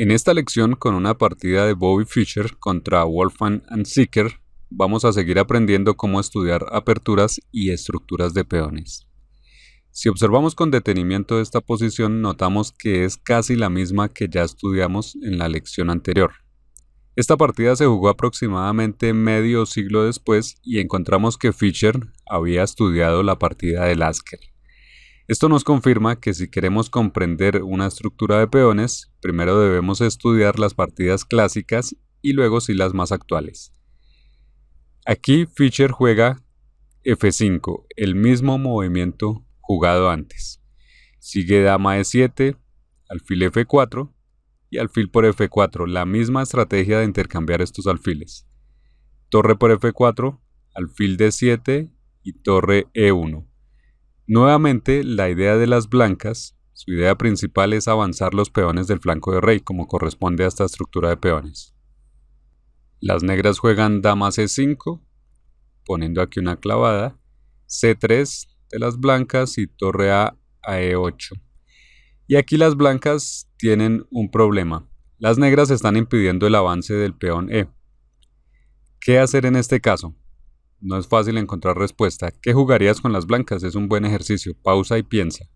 En esta lección, con una partida de Bobby Fischer contra Wolfgang Anziker, vamos a seguir aprendiendo cómo estudiar aperturas y estructuras de peones. Si observamos con detenimiento esta posición, notamos que es casi la misma que ya estudiamos en la lección anterior. Esta partida se jugó aproximadamente medio siglo después y encontramos que Fischer había estudiado la partida de Lasker. Esto nos confirma que si queremos comprender una estructura de peones, primero debemos estudiar las partidas clásicas y luego sí las más actuales. Aquí Fischer juega F5, el mismo movimiento jugado antes. Sigue dama E7, alfil F4 y alfil por F4, la misma estrategia de intercambiar estos alfiles. Torre por F4, alfil D7 y torre E1. Nuevamente, la idea de las blancas, su idea principal es avanzar los peones del flanco de rey, como corresponde a esta estructura de peones. Las negras juegan dama C5, poniendo aquí una clavada, C3 de las blancas y torre A E8. Y aquí las blancas tienen un problema. Las negras están impidiendo el avance del peón E. ¿Qué hacer en este caso? No es fácil encontrar respuesta. ¿Qué jugarías con las blancas? Es un buen ejercicio. Pausa y piensa.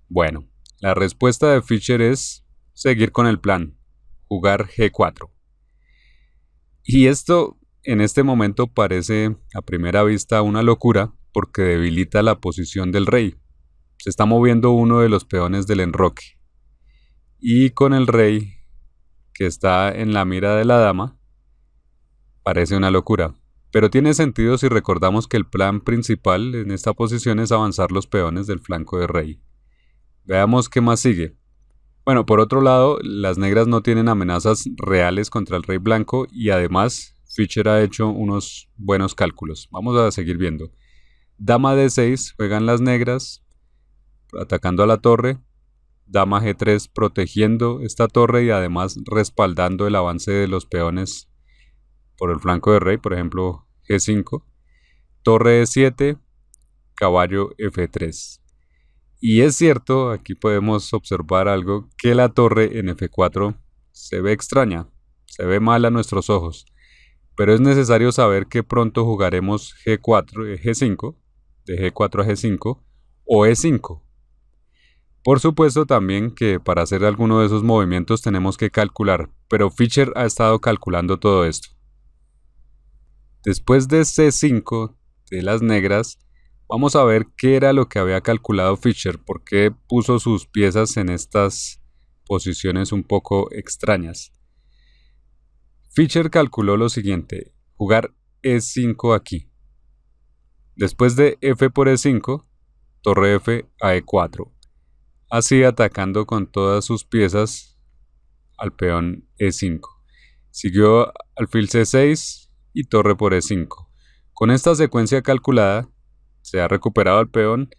Bueno, la respuesta de Fischer es seguir con el plan. Jugar G4. Y esto en este momento parece a primera vista una locura porque debilita la posición del rey. Se está moviendo uno de los peones del enroque. Y con el rey que está en la mira de la dama, parece una locura, pero tiene sentido si recordamos que el plan principal en esta posición es avanzar los peones del flanco de rey. Veamos qué más sigue. Bueno, por otro lado, las negras no tienen amenazas reales contra el rey blanco y además Fischer ha hecho unos buenos cálculos. Vamos a seguir viendo. Dama D6 juegan las negras, atacando a la torre. Dama G3 protegiendo esta torre y además respaldando el avance de los peones por el flanco de rey, por ejemplo G5, torre E7, caballo F3. Y es cierto, aquí podemos observar algo, que la torre en F4 se ve extraña, se ve mal a nuestros ojos, pero es necesario saber que pronto jugaremos G5, de G4 a G5, o E5. Por supuesto también que para hacer alguno de esos movimientos tenemos que calcular, pero Fischer ha estado calculando todo esto. Después de C5 de las negras, vamos a ver qué era lo que había calculado Fischer, por qué puso sus piezas en estas posiciones un poco extrañas. Fischer calculó lo siguiente, jugar E5 aquí. Después de F por E5, torre F a E4. Así atacando con todas sus piezas al peón E5. Siguió alfil C6 y torre por E5. Con esta secuencia calculada, se ha recuperado el peón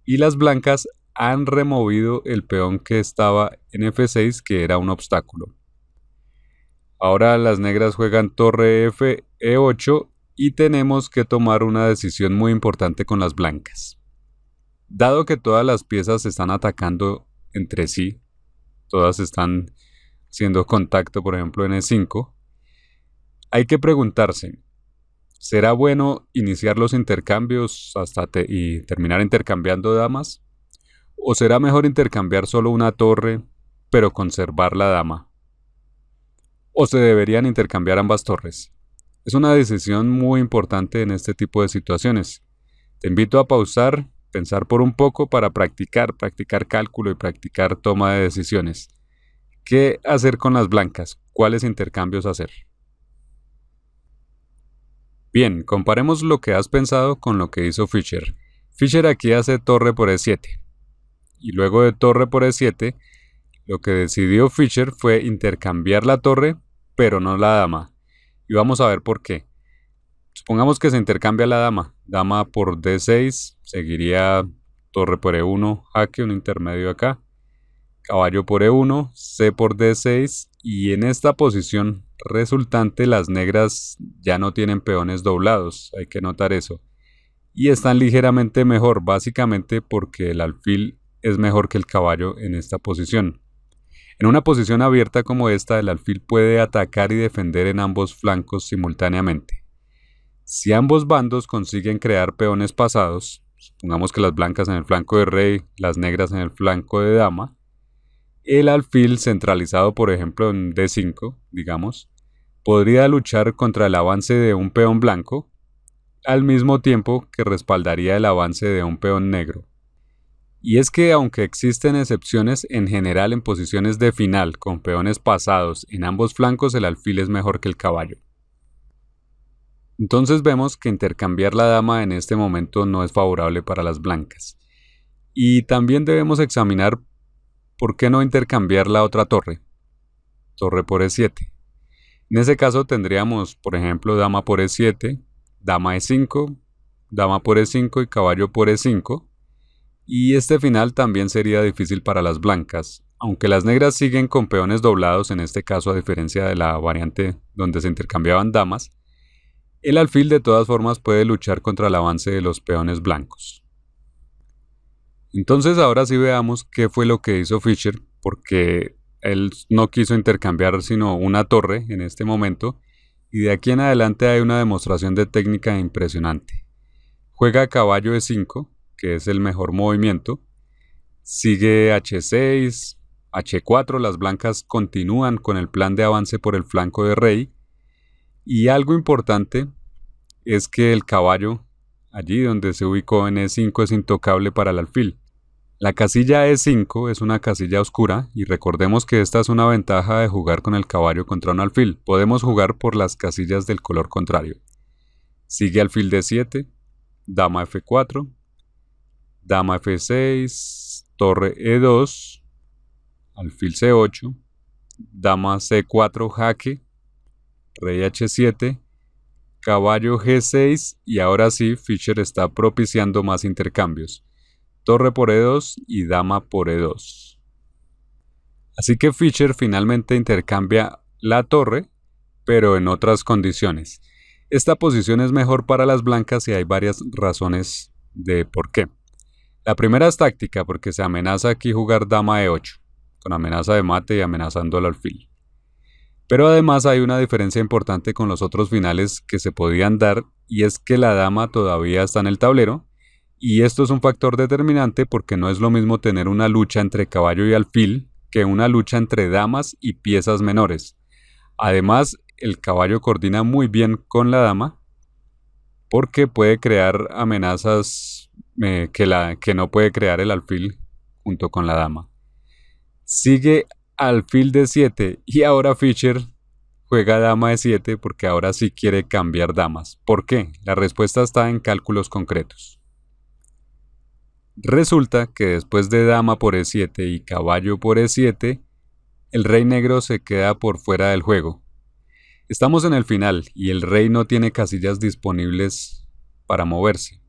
y las blancas han removido el peón que estaba en F6, que era un obstáculo. Ahora las negras juegan torre F, E8 y tenemos que tomar una decisión muy importante con las blancas. Dado que todas las piezas están atacando entre sí, todas están haciendo contacto, por ejemplo en E5, hay que preguntarse, ¿será bueno iniciar los intercambios y terminar intercambiando damas? ¿O será mejor intercambiar solo una torre, pero conservar la dama? ¿O se deberían intercambiar ambas torres? Es una decisión muy importante en este tipo de situaciones. Te invito a pausar, pensar por un poco para practicar cálculo y practicar toma de decisiones. ¿Qué hacer con las blancas? ¿Cuáles intercambios hacer? Bien, comparemos lo que has pensado con lo que hizo Fischer. Fischer aquí hace torre por E7. Y luego de torre por E7, lo que decidió Fischer fue intercambiar la torre, pero no la dama. Y vamos a ver por qué. Supongamos que se intercambia la dama. Dama por D6, seguiría torre por E1, jaque, un intermedio acá. Caballo por E1, C por D6 y en esta posición resultante las negras ya no tienen peones doblados, hay que notar eso. Y están ligeramente mejor, básicamente porque el alfil es mejor que el caballo en esta posición. En una posición abierta como esta, el alfil puede atacar y defender en ambos flancos simultáneamente. Si ambos bandos consiguen crear peones pasados, supongamos que las blancas en el flanco de rey, las negras en el flanco de dama, el alfil centralizado, por ejemplo, en D5, digamos, podría luchar contra el avance de un peón blanco, al mismo tiempo que respaldaría el avance de un peón negro. Y es que aunque existen excepciones, en general en posiciones de final con peones pasados en ambos flancos el alfil es mejor que el caballo. Entonces vemos que intercambiar la dama en este momento no es favorable para las blancas. Y también debemos examinar por qué no intercambiar la otra torre, torre por E7. En ese caso tendríamos, por ejemplo, dama por E7, dama E5, dama por E5 y caballo por E5. Y este final también sería difícil para las blancas, aunque las negras siguen con peones doblados, en este caso a diferencia de la variante donde se intercambiaban damas. El alfil de todas formas puede luchar contra el avance de los peones blancos. Entonces ahora sí veamos qué fue lo que hizo Fischer, porque él no quiso intercambiar sino una torre en este momento, y de aquí en adelante hay una demostración de técnica impresionante. Juega caballo E5, que es el mejor movimiento, sigue H6, H4, las blancas continúan con el plan de avance por el flanco de rey, y algo importante es que el caballo, allí donde se ubicó en E5, es intocable para el alfil. La casilla E5 es una casilla oscura y recordemos que esta es una ventaja de jugar con el caballo contra un alfil. Podemos jugar por las casillas del color contrario. Sigue alfil D7, dama F4, dama F6, torre E2, alfil C8, dama C4 jaque, rey H7, caballo G6 y ahora sí Fischer está propiciando más intercambios. Torre por E2 y dama por E2. Así que Fischer finalmente intercambia la torre, pero en otras condiciones. Esta posición es mejor para las blancas y hay varias razones de por qué. La primera es táctica, porque se amenaza aquí jugar dama E8, con amenaza de mate y amenazando al alfil. Pero además hay una diferencia importante con los otros finales que se podían dar, y es que la dama todavía está en el tablero, y esto es un factor determinante porque no es lo mismo tener una lucha entre caballo y alfil que una lucha entre damas y piezas menores. Además, el caballo coordina muy bien con la dama porque puede crear amenazas que no puede crear el alfil junto con la dama. Sigue alfil D7 y ahora Fischer juega dama E7 porque ahora sí quiere cambiar damas. ¿Por qué? La respuesta está en cálculos concretos. Resulta que después de dama por E7 y caballo por E7, el rey negro se queda por fuera del juego. Estamos en el final y el rey no tiene casillas disponibles para moverse.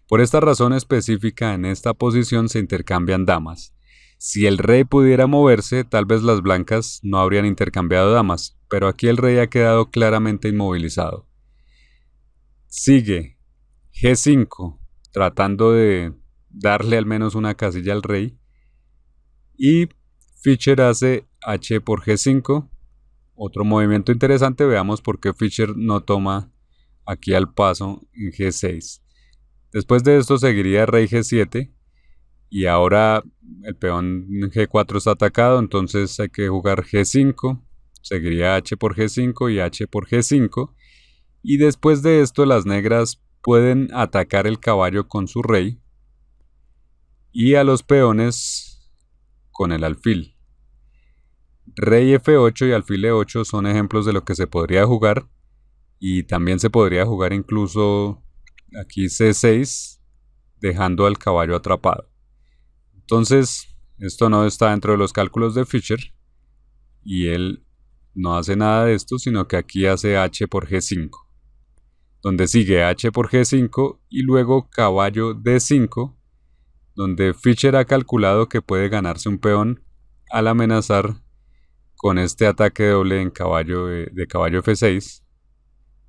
Por esta razón específica en esta posición se intercambian damas. Si el rey pudiera moverse, tal vez las blancas no habrían intercambiado damas, pero aquí el rey ha quedado claramente inmovilizado. Sigue G5, tratando de darle al menos una casilla al rey, y Fischer hace H por G5, otro movimiento interesante. Veamos por qué Fischer no toma aquí al paso en G6. Después de esto seguiría rey G7 y ahora el peón G4 está atacado, entonces hay que jugar G5, seguiría H por G5 y H por G5, y después de esto las negras pueden atacar el caballo con su rey y a los peones con el alfil. Rey F8 y alfil E8 son ejemplos de lo que se podría jugar, y también se podría jugar incluso aquí C6 dejando al caballo atrapado. Entonces esto no está dentro de los cálculos de Fischer y él no hace nada de esto, sino que aquí hace H por G5, donde sigue H por G5 y luego caballo D5, donde Fischer ha calculado que puede ganarse un peón al amenazar con este ataque doble en caballo de caballo F6,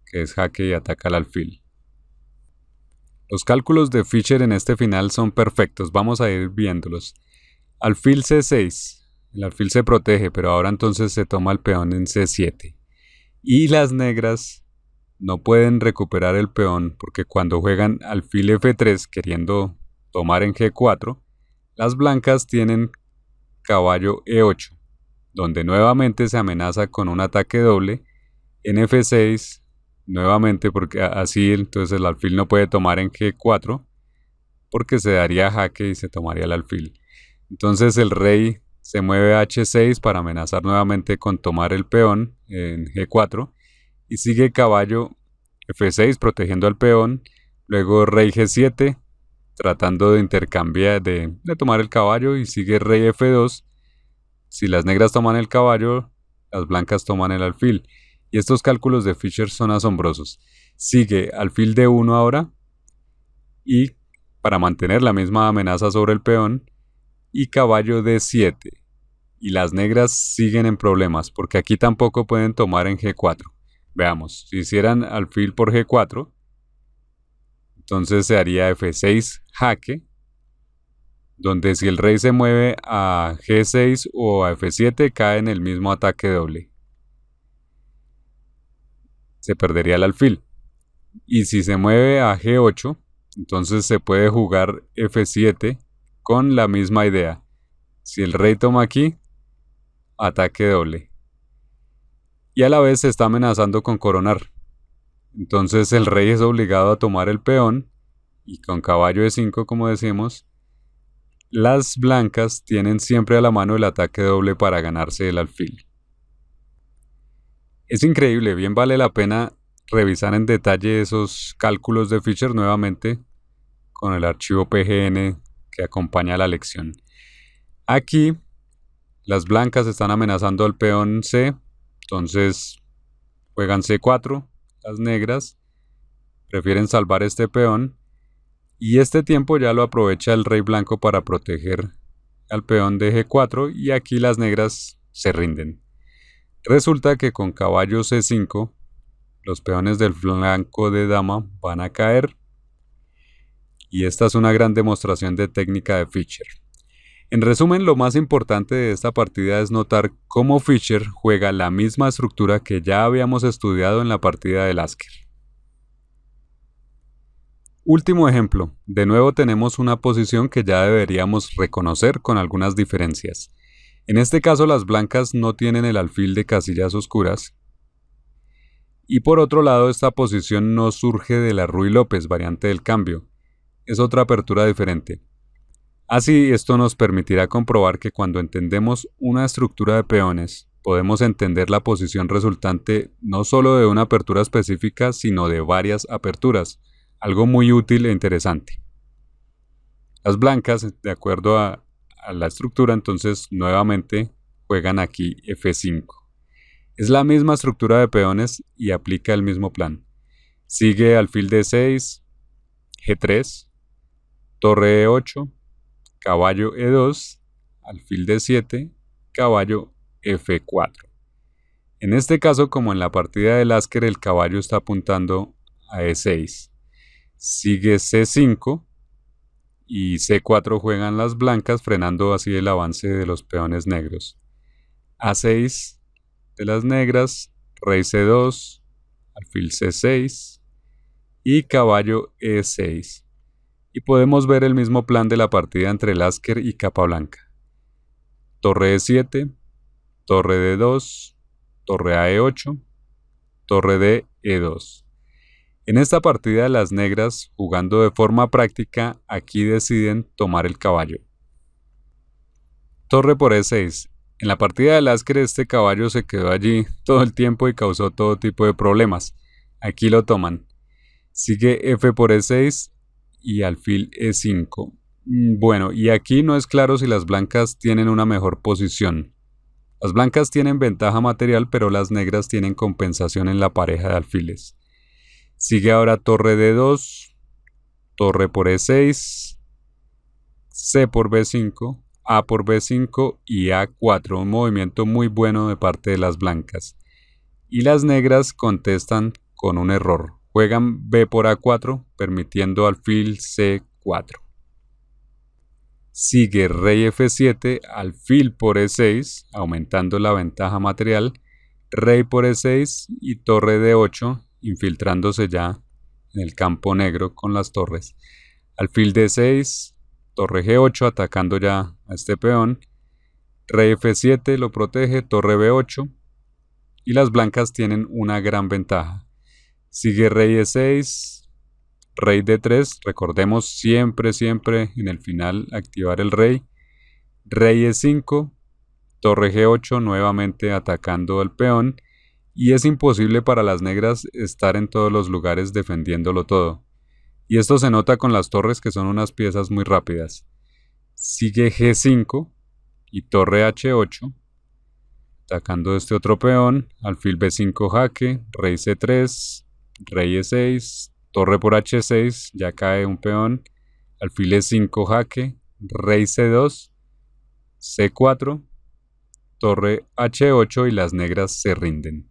que es jaque y ataca al alfil. Los cálculos de Fischer en este final son perfectos, vamos a ir viéndolos. Alfil C6, El alfil se protege, pero ahora entonces se toma el peón en C7. Y las negras no pueden recuperar el peón porque cuando juegan alfil F3 queriendo tomar en G4, las blancas tienen caballo E8, donde nuevamente se amenaza con un ataque doble en F6, nuevamente porque así entonces el alfil no puede tomar en G4 porque se daría jaque y se tomaría el alfil. Entonces el rey se mueve a H6 para amenazar nuevamente con tomar el peón en G4 y sigue caballo F6 protegiendo al peón, luego rey G7 tratando de intercambiar, de tomar el caballo y sigue rey F2. Si las negras toman el caballo, las blancas toman el alfil. Y estos cálculos de Fischer son asombrosos. Sigue alfil D1 ahora y para mantener la misma amenaza sobre el peón y caballo D7. Y las negras siguen en problemas porque aquí tampoco pueden tomar en G4. Veamos, si hicieran alfil por G4, entonces se haría F6 jaque, donde si el rey se mueve a G6 o a F7 cae en el mismo ataque doble. Se perdería el alfil. Y si se mueve a G8, entonces se puede jugar F7 con la misma idea. Si el rey toma aquí, ataque doble. Y a la vez se está amenazando con coronar. Entonces el rey es obligado a tomar el peón y con caballo E5, como decimos, las blancas tienen siempre a la mano el ataque doble para ganarse el alfil. Es increíble, bien vale la pena revisar en detalle esos cálculos de Fischer nuevamente con el archivo PGN que acompaña la lección. Aquí las blancas están amenazando al peón C, entonces juegan C4, las negras prefieren salvar este peón y este tiempo ya lo aprovecha el rey blanco para proteger al peón de G4 y aquí las negras se rinden. Resulta que con caballo C5 los peones del flanco de dama van a caer y esta es una gran demostración de técnica de Fischer. En resumen, lo más importante de esta partida es notar cómo Fischer juega la misma estructura que ya habíamos estudiado en la partida de Lasker. Último ejemplo, de nuevo tenemos una posición que ya deberíamos reconocer con algunas diferencias. En este caso las blancas no tienen el alfil de casillas oscuras. Y por otro lado esta posición no surge de la Ruy López, variante del cambio. Es otra apertura diferente. Así esto nos permitirá comprobar que cuando entendemos una estructura de peones, podemos entender la posición resultante no solo de una apertura específica, sino de varias aperturas. Algo muy útil e interesante. Las blancas, de acuerdo a la estructura, entonces nuevamente juegan aquí F5. Es la misma estructura de peones y aplica el mismo plan. Sigue alfil D6, G3, torre E8, caballo E2, alfil D7, caballo F4. En este caso, como en la partida de Lasker, el caballo está apuntando a E6. Sigue C5 y C4 juegan las blancas, frenando así el avance de los peones negros. A6 de las negras, rey C2, alfil C6 y caballo E6. Y podemos ver el mismo plan de la partida entre Lasker y Capablanca. Torre E7, torre D2, torre a E8, torre D E2. En esta partida las negras, jugando de forma práctica, aquí deciden tomar el caballo. Torre por E6. En la partida de Lasker este caballo se quedó allí todo el tiempo y causó todo tipo de problemas. Aquí lo toman. Sigue F por E6 y alfil E5. Bueno, y aquí no es claro si las blancas tienen una mejor posición. Las blancas tienen ventaja material, pero las negras tienen compensación en la pareja de alfiles. Sigue ahora torre D2, torre por E6, C por B5, A por B5 y A4, un movimiento muy bueno de parte de las blancas. Y las negras contestan con un error. Juegan B por A4, permitiendo alfil C4. Sigue rey F7, alfil por E6, aumentando la ventaja material, rey por E6 y torre D8, infiltrándose ya en el campo negro con las torres. Alfil D6, torre G8 atacando ya a este peón, rey F7 lo protege, torre B8 y las blancas tienen una gran ventaja. Sigue rey E6, rey D3, recordemos siempre en el final activar el rey, rey E5, torre G8 nuevamente atacando al peón y es imposible para las negras estar en todos los lugares defendiéndolo todo. Y esto se nota con las torres que son unas piezas muy rápidas. Sigue G5 y torre H8, atacando este otro peón, alfil B5 jaque, rey C3, rey E6, torre por H6, ya cae un peón, alfil E5 jaque, rey C2, C4, torre H8 y las negras se rinden.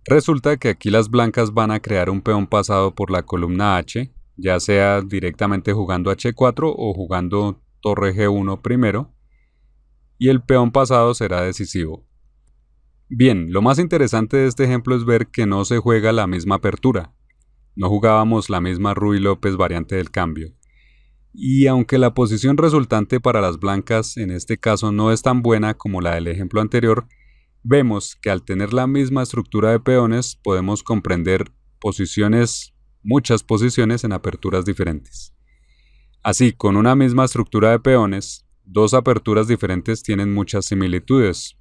Resulta que aquí las blancas van a crear un peón pasado por la columna H, ya sea directamente jugando H4 o jugando torre G1 primero, y el peón pasado será decisivo. Bien, lo más interesante de este ejemplo es ver que no se juega la misma apertura. No jugábamos la misma Ruy López variante del cambio. Y aunque la posición resultante para las blancas en este caso no es tan buena como la del ejemplo anterior, vemos que al tener la misma estructura de peones podemos comprender muchas posiciones en aperturas diferentes. Así, con una misma estructura de peones, dos aperturas diferentes tienen muchas similitudes.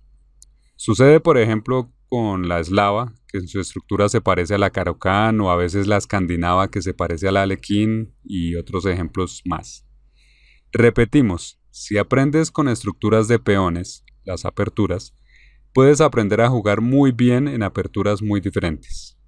Sucede, por ejemplo, con la eslava, que en su estructura se parece a la carocán, o a veces la escandinava, que se parece a la alequín, y otros ejemplos más. Repetimos, si aprendes con estructuras de peones, las aperturas, puedes aprender a jugar muy bien en aperturas muy diferentes.